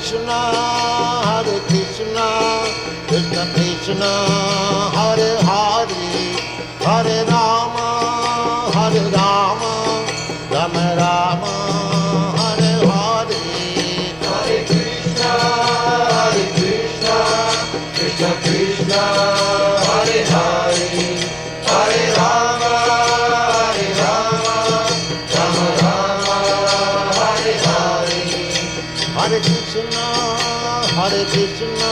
Krishna, Krishna Krishna, Hare Hare, Hare Rama, Rama Rama, Hare Hare. Hare Krishna, Krishna Krishna, Hare Hare, Hare Rama, Rama Rama, Hare Hare. Hare Krishna,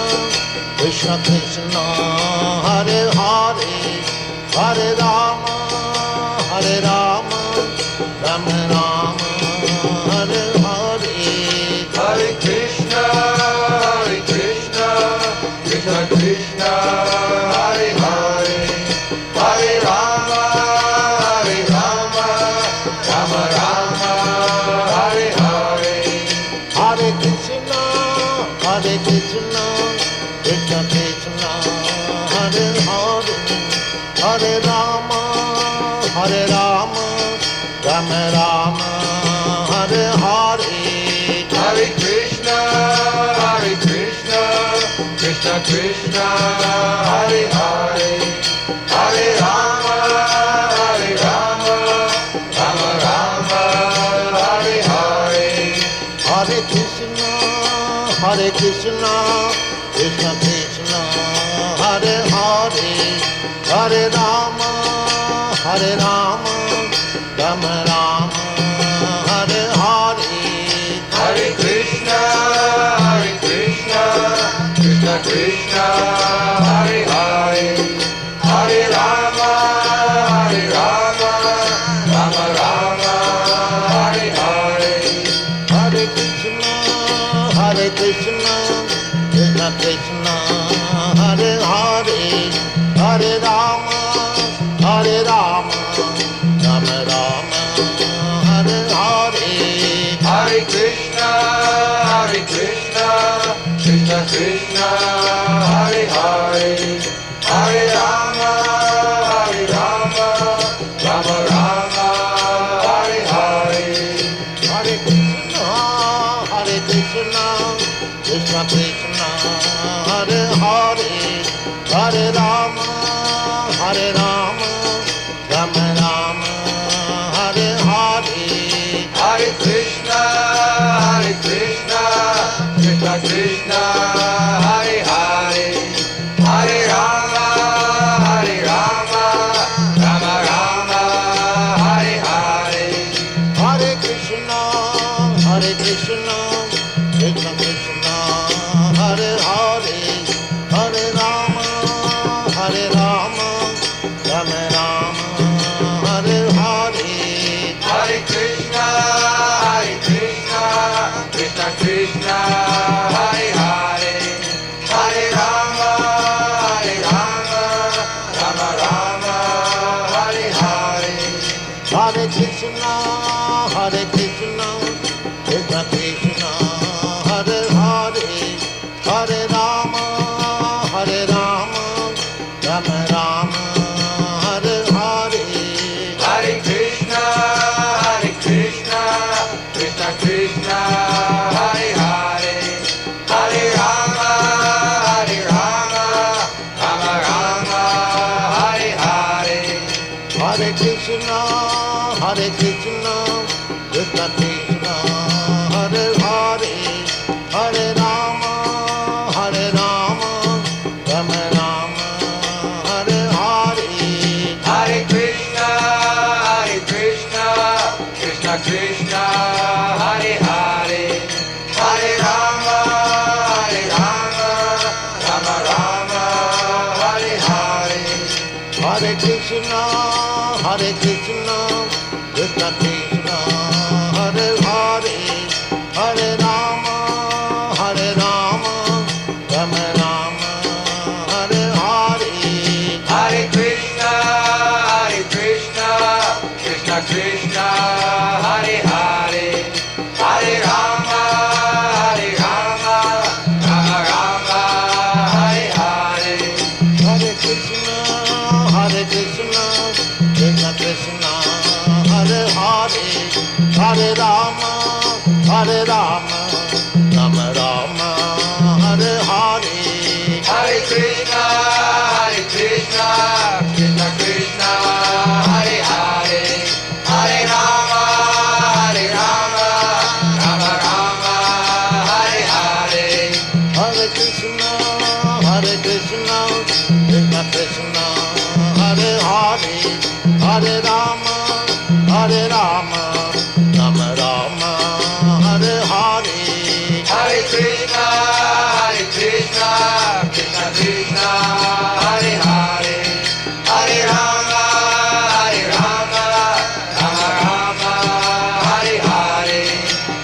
Krishna Krishna, Hare Hare, Hare Rama, Rama Rama, Hare Hare. Hare Krishna, Krishna Krishna, Hare Hare, Hare Rama, Rama Rama, Hare Hare. Hare Krishna, Krishna Krishna, Hare Hare, Hare Rama, Rama Rama, Hare Hare. Hare Krishna, Krishna Krishna, Hare Hare, Hare Rama, Rama Rama, Hare Hare. Hare Krishna, Krishna Krishna, Hare Hare, Hare Rama, Rama Rama, Hare Hare. Hare Krishna, Krishna Krishna, Hare Hare, Hare Rama, Rama Rama, Hare Hare. Hare Krishna, Krishna Krishna, Hare Hare, Hare Rama, Rama Rama, Hare Hare. Hare Krishna, Krishna Krishna, Hare Hare, Hare Rama, Rama Rama, Hare Hare. Hare Krishna, Krishna Krishna, Hare Hare, Hare Rama, Rama Rama, Hare Hare. Hare Krishna, Krishna Krishna, Hare Hare, Hare Rama, Rama Rama, Hare Hare. Hare Krishna, Krishna Krishna, Hare Hare, Hare Rama, Rama Rama, Hare Hare. Hare Krishna, Krishna Krishna, Hare Hare, Hare Rama, Rama Rama, Hare Hare. Hare Krishna, Krishna Krishna, Hare Hare, Hare Rama, Rama Rama, Hare Hare. Hare Krishna, Krishna Krishna, Hare Hare, Hare Rama, Rama Rama, Hare Hare. Hare Krishna, Krishna Krishna, Hare Hare, Hare Rama, Rama Rama, Hare Hare. Hare Krishna, Krishna Krishna, Hare Hare, Hare Rama, Rama Rama, Hare Hare. Hare Krishna, Krishna Krishna, Hare Hare, Hare Rama, Rama Rama, Hare Hare. Hare Krishna, Krishna Krishna, Hare Hare, Hare Rama, Rama Rama, Hare Hare. Hare Krishna, Krishna Krishna, Hare Krishna, Krishna Krishna, Hare Hare, Hare Rama, Rama Rama, Hare Hare.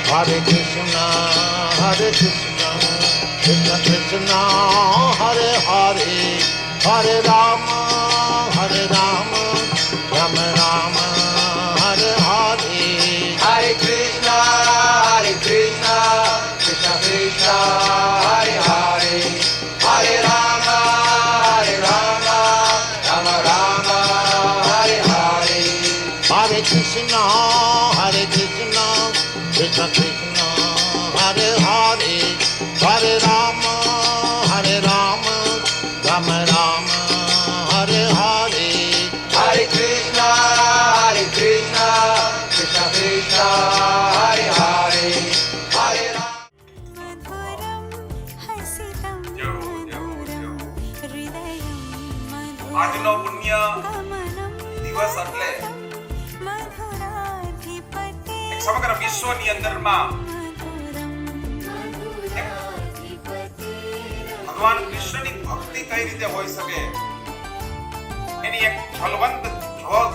Hare Krishna, Krishna Krishna, Hare Hare, Hare Rama, Rama Rama, Hare Hare. Hare Krishna, Krishna Krishna, Hare Hare, Hare Rama, Rama Rama, Hare Hare. Hare Krishna, Krishna Krishna, Hare Hare, Hare Rama, Rama Rama, Hare Hare. Hare Krishna, Krishna Krishna, Hare Hare, Hare Rama. આજનો પુણ્ય દિવસ એટલે એક સમગ્ર વિશ્વની અંદરમાં ભગવાન કૃષ્ણની ભક્તિ કઈ રીતે હોઈ શકે એની એક જ્વલંત જ્યોત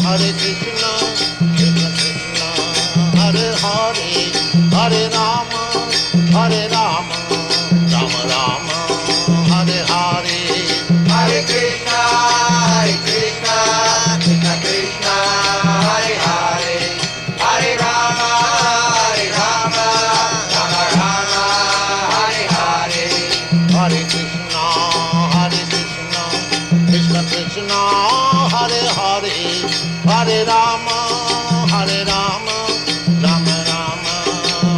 Hare Krishna, Krishna, Hare Hare, Hare Rama, Rama Rama, Hare Hare. Hare Krishna, Krishna Krishna, Hare Hare, Hare Rama, Rama Rama, Hare Hare. Hare Krishna, Krishna Krishna, Hare Hare, Hare Rama, Rama Rama,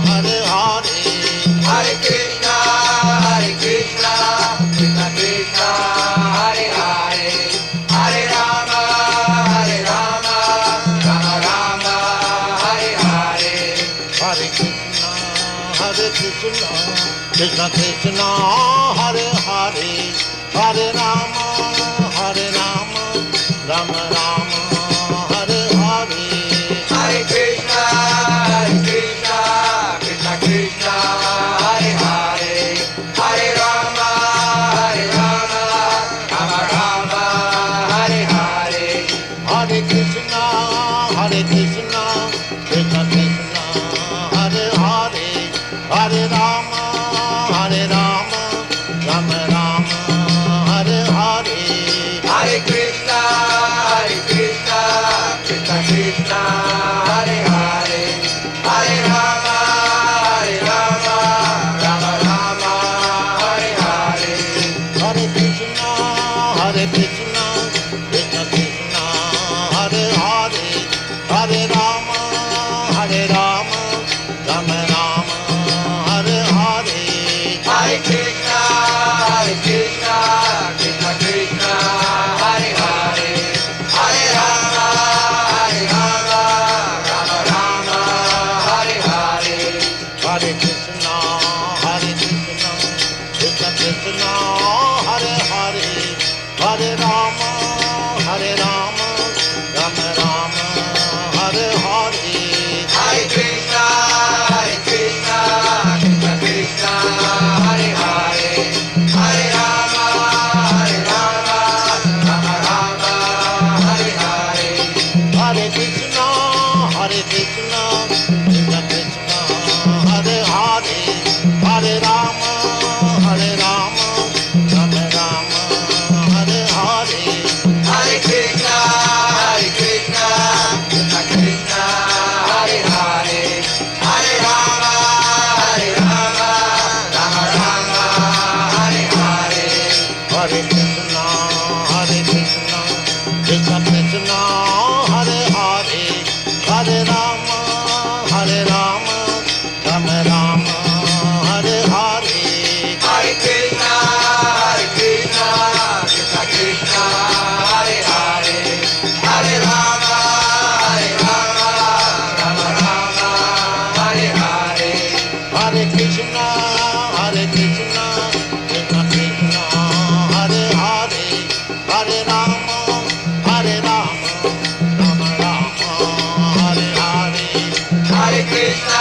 Hare Hare. Hare Krishna, Krishna Krishna, Hare Hare, Hare Rama, Rama Rama, Hare Hare. Hare Krishna, Krishna Krishna, Hare Hare, Hare Rama, Rama Rama, Hare Hare. Hare Krishna, Krishna Krishna, Hare Hare, Hare Rama, Rama Rama, Hare Hare. Hare Krishna, Krishna Krishna, Hare Hare, Hare Rama, Rama Rama, Hare Hare. Hare Krishna, Krishna Krishna, Hare Hare, Hare Rama, Rama Rama, Hare Hare. Hare Krishna, Krishna Krishna, Hare Hare, Hare Rama, Rama Rama, Hare Hare. Hare Krishna, Krishna Krishna, Hare Hare, Hare Rama, Rama Rama, Hare Hare. Hare Krishna, Krishna Krishna, Hare Hare, Hare Rama, Rama Rama, Hare Hare. Hare Krishna, Krishna Krishna, Hare Hare, Hare Rama, Rama Rama, Hare Hare. Hare Krishna, Krishna Krishna, Hare Hare, Hare Rama, Rama Rama, Hare Hare. Hare Krishna, Krishna Krishna, Krishna,